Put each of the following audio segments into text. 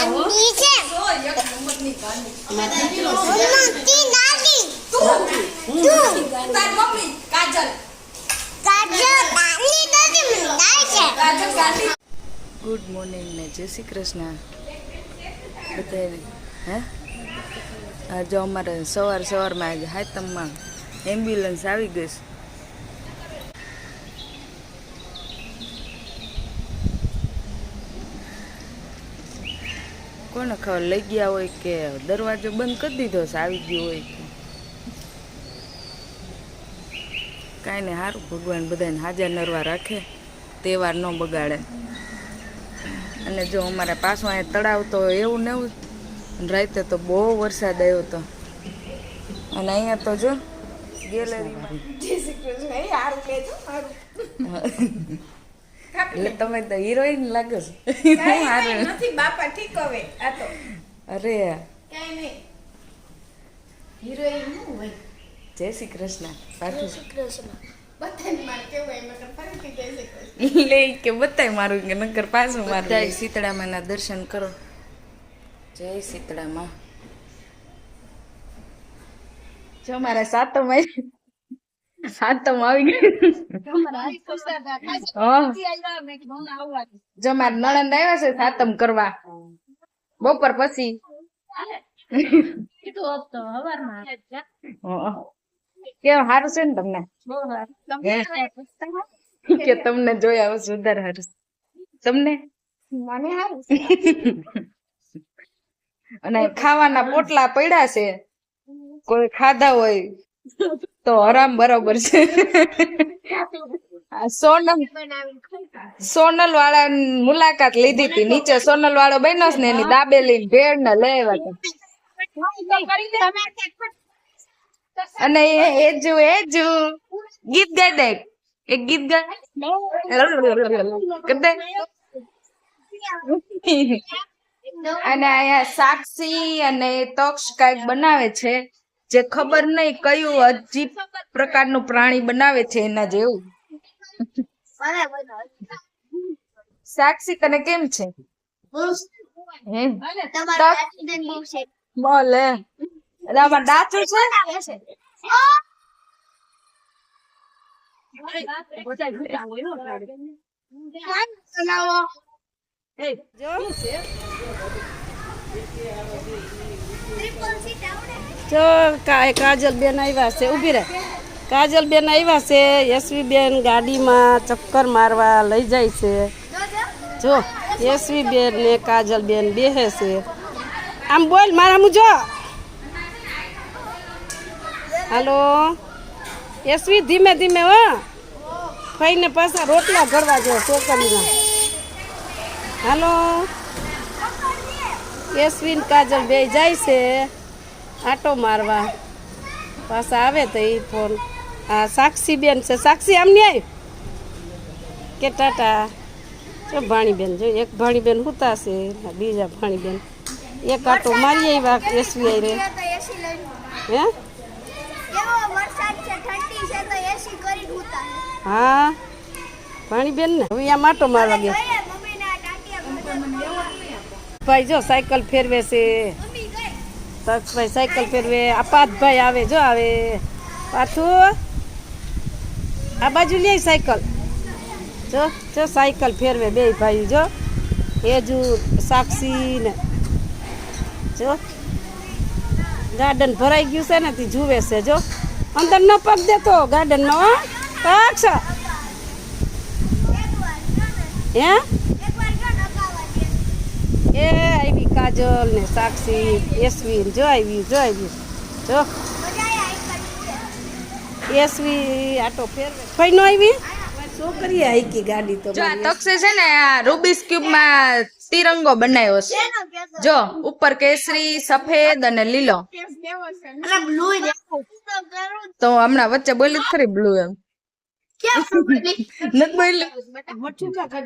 ગાંડી છે તો એક નંબરની ગાંડી મમ્મી દાદી તું તાર મમ્મી કાજલ દાદી દાદી મને છે કાજલ ગાંડી ગુડ મોર્નિંગ ને જય શ્રી કૃષ્ણ બધાને હે આજે અમારે સવારમાં આજે હાતમમાં એમ્બ્યુલન્સ આવી ગઈ છે. કોને ખબર લઈ ગયા હોય કે દરવાજો બંધ કરી દીધો છે આવી ગયો હોય કે કાંઈ નહીં, સારું ભગવાન બધાને હાજર નરવા રાખે, તહેવાર ન બગાડે. અને જો અમારે પાછું અહીંયા તળાવ તો એવું ને એવું, રાતે તો બહુ વરસાદ આવ્યો હતો. અને અહીંયા તો જો ગેલેરીમાં એટલે તમે તો હિરોઈન લાગો છો. નથી બાપા ઠીક હવે આ તો અરે કાઈ નહીં હિરોઈન નું હોય. જય શ્રી કૃષ્ણ પાછું બધાને માર કેવું એમ કે ફરીથી જય શ્રી કૃષ્ણ લે કે બતાય મારું કે નકર પાછું મારું. જય શીતળામાના દર્શન કરો. જય શીતળામાં. જો મારા સાતમ આવી ગઈ. જો મારા નણંદ આવ્યા છે સાતમ કરવા બપોર પછી. કેવું સારું છે ને તમને? કે તમને જોયા વધારે સારું તમને? મને હારું અને ખાવાના પોટલા પડ્યા છે, કોઈ ખાધા હોય તો હરામ બરોબર છે. સોનલ વાળા મુલાકાત લીધી હતી, નીચે સોનલ વાળો બન્યો છે ને એની દાબેલી ભેળ ને લઈ આવ્યા. અને એ જો ગીત ગાઈ દે, એક ગીત ગા અને અહીંયા સાક્ષી અને તક્ષ કઈક બનાવે છે, જે ખબર નહીં કયું અજીબ પ્રકારનું પ્રાણી બનાવે છે એના જેવું. સાક્ષી તને કેમ છે? બોલે આમાં ડાચું છે. જો કાજલ બેન આવ્યા છે, ઉભી રહે. કાજલ બેન આવ્યા છે, યશવી બેન ગાડીમાં ચક્કર મારવા લઈ જાય છે. જો યશવી બેન ને કાજલ બેન બેહે છે. આમ બોલ મારા મુજો. હાલો યશવી, ધીમે ધીમે હો, ખાઈને પાછા રોટલા ઘડવા જો છોકરીના. હાલો યશવી ને કાજલ બે જાય છે આટો મારવા, પાછા આવે તો એ ફોન. આ સાક્ષી બેન છે, સાક્ષી આમ નહીં આવી કે ટાટા. જો ભાણીબેન, જો એક ભાણીબેન હુતા છે, બીજા ભાણીબેન એક આટો મારી આવ્યા યશવી આવી રે. હે હા ભાણીબેન ને હવે આમ આટો મારવા ગયા. ભાઈ જો સાયકલ ફેરવે છે, તક્ષભાઈ સાયકલ ફેરવે. આ પાથભાઈ આવે, જો આવે પાછું આ બાજુ લે સાયકલ. જો જો સાયકલ ફેરવે બે ભાઈ. જો એ જો સાક્ષી ને જો ગાર્ડન ભરાઈ ગયું છે ને તે જુએ છે. જો અંદર ન પગ દેતો ગાર્ડનમાં પક્ષ. હે એ આવી કાજલ ને સાક્ષી યશવી જો આવી, જો આવી. જો યશવી આટો ફેરવે. ભાઈ નો આવી છોકરી આઈકી ગાડી તો. જો આ તક્ષે છે ને આ રૂબિક્સ ક્યુબ માં તિરંગો બનાવ્યો છે. જો ઉપર કેસરી, સફેદ અને લીલો. તો હમણાં વચ્ચે બોલી ખરી બ્લુ એમ નથી બોલી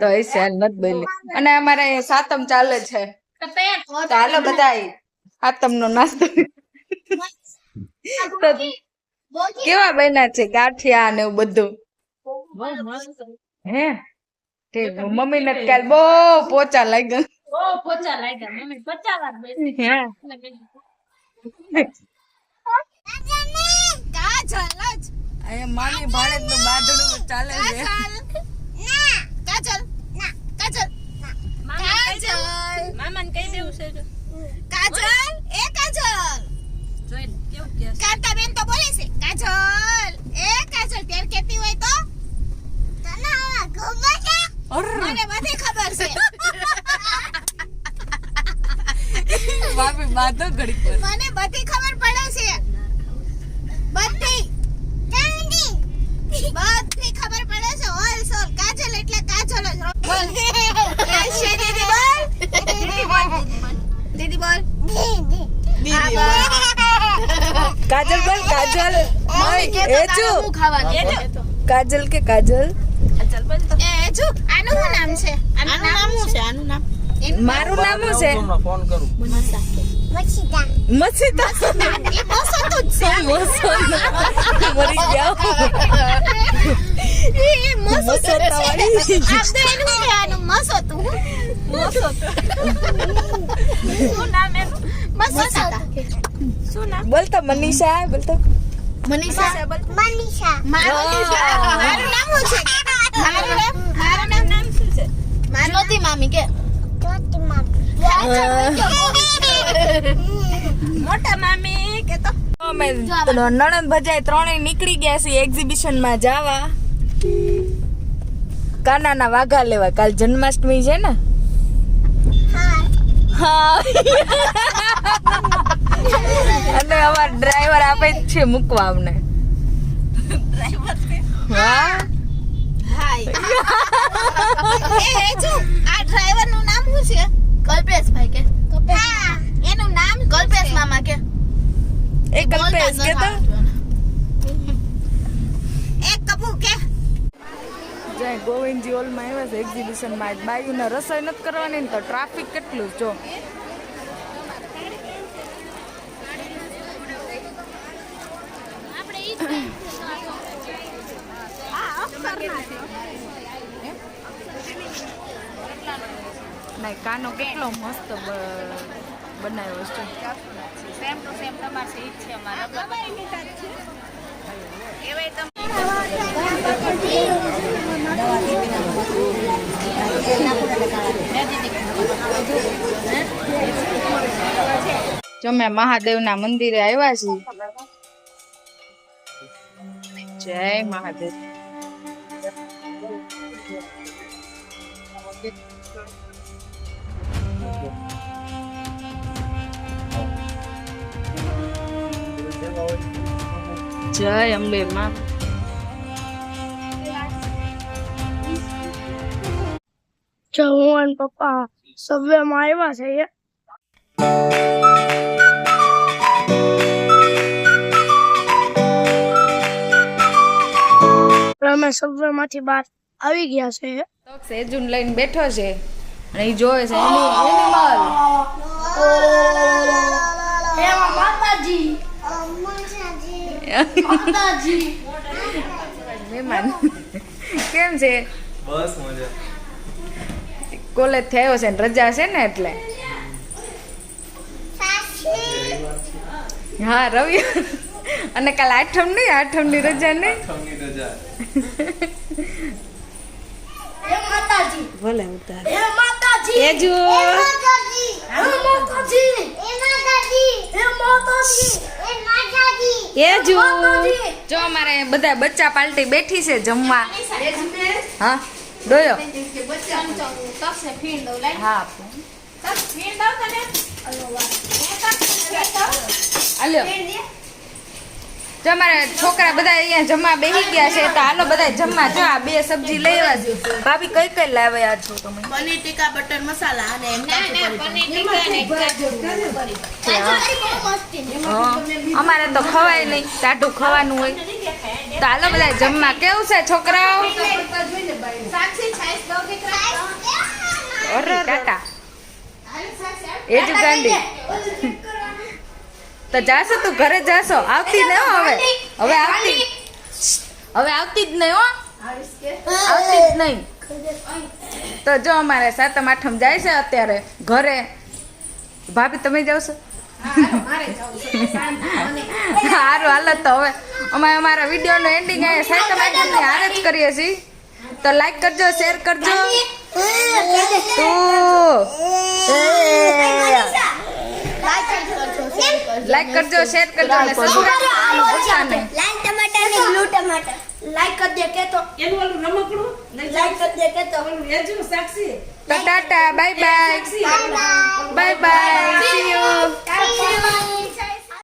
તો એ છે નથી બોલી. અને અમારે સાતમ ચાલે છે, તો હાલો બધા સાતમ નો નાસ્તો. કેવા બન્યા છે ગાંઠિયા ને એવું બધું? હે ઠીક. મમ્મી ને કાલ બહુ પોચા લાગ્યા. કાજલ જ. અહીંયા મામી ભાણેજનું બાંધણું ચાલે છે ના કાજલ ના કાજલ કાજલ મામાને કહી દેવું છે કાજલ એ કાજલ જોઈને કેવું કે કાંતા બેન તો બોલે છે કાજલ એ કાજલ ત્યારે કેતી હોય તો તને હવે ખબર છે મને બધી ખબર છે ભાભી બાંધો ઘડીક વાર. મને બધી ખબર પડે છે બધી ચાંદી બધી ખબર પડે છે ઓલ સોલ કાજલ એટલે કાજલ જ બોલ કાશે દીદી બોલ દીદી બોલ દીદી હા, બોલ. કાજલ બોલ કાજલ એ જો કાજલ કે કાજલ એ જો આનું શું નામ છે આનું નામ શું છે આનું નામ મારું નામ શું છે ફોન કરું મચીતા મસીતા એ મોસો તો જ છે મોસો મરી ગયા એ મોસો તો છે મોસોતાવાળી. આપણે એનું શું આનું મોસો તો મોસો તો શું નામ એનું મસોતા બોલતો મનીષા બોલતો મનીષા મનીષા મારું નામ શું છે મારું નામ શું છે જ્યોતિ મામી કે ચોટી માં મોટા મામી કે તો અમે નણંદ ભજાઈ ત્રણેય નીકળી ગયા છીએ એક્ઝિબિશન માં જવા કાનાના વાઘા લેવા કાલ જન્માષ્ટમી છે ને હા અને અમાર ડ્રાઈવર આપે જ છે મૂકવા અમને હા હાય એ જો આ ડ્રાઈવર નું નામ શું છે કલ્પેશભાઈ કે હા એનું નામ કલ્પેશ મામા કે એ કલ્પેશ કે તો એક કપુ કે જય ગોવિંદજી હોલમાં આવ્યા છે એક્ઝિબિશનમાં આજ બાયુને રસોઈ નથી કરવાની ને તો ટ્રાફિક કેટલું જો નહીં કાનો કેટલો મસ્ત બનાવ્યો છે સેમ ટુ સેમ તમારે ઈજ છે અમારા જો મેં મહાદેવના મંદિરે આવ્યા છીએ જય મહાદેવ જય અંબે માં જો હું અને પપ્પા સબવે માં આવ્યા છે અમે સબવે માંથી બહાર આવી ગયા છે તો સેજુન લઈને બેઠો છે અને એ જોવે છે એનિમલ માતાજી મહેમાન કેમ છે બસ મજા કોલેજ થી આવ્યો છે ને રજા છે ને એટલે હા રવિ અને કાલ આઠમ ની રજા નહીં થમની રજા ભલે ઉતાર એ માતાજી એ જો એ માતાજી એ માતાજી એ માતાજી એ માતાજી એ માતાજી એ જો જો અમારે બધા બચ્ચા પાલટી બેઠી છે જમવા હા ડોયો હા હાલ્યો જો અમારા છોકરા બધા અહીંયા જમવા બેસી ગયા છે તો હાલો બધા જમવા જો આ બે સબ્જી લઈ આવ્યા છે ભાભી કઈ કઈ લાવ્યા છો તમે પનીર ટીકા બટર મસાલા અને અમારે તો ખવાય નહીં ટાઢું ખાવાનું હોય તો હાલો બધા જમવા કેવું છે છોકરાઓ અરે ટાટા એ જ ગાંડી તો જાશો તું ઘરે જાશો આવતી ને હો હવે આવતી જ નહીં હો આવતી જ નહીં તો જો અમારે સાતમ આઠમ જાય છે અત્યારે ઘરે. ભાભી તમે જાવ છો? સારું હાલત. તો હવે અમે અમારા વિડીયોનો એન્ડિંગ અહીંયા સાતમ આઠમની હારે જ કરીએ છીએ. તો લાઈક કરજો, શેર કરજો. લાઈક કરજો, શેર કરજો અને સબસ્ક્રાઇબ કરવાનું ભૂલતા નહીં. લાલ ટમાટર ને બ્લુ ટમાટર લાઈક કરી દે કે તો એનું ઓલું રમકડું લાઈક કરી દે કે તો ઓલું વેચું સાક્ષી તો tata, bye bye, bye bye, see you. By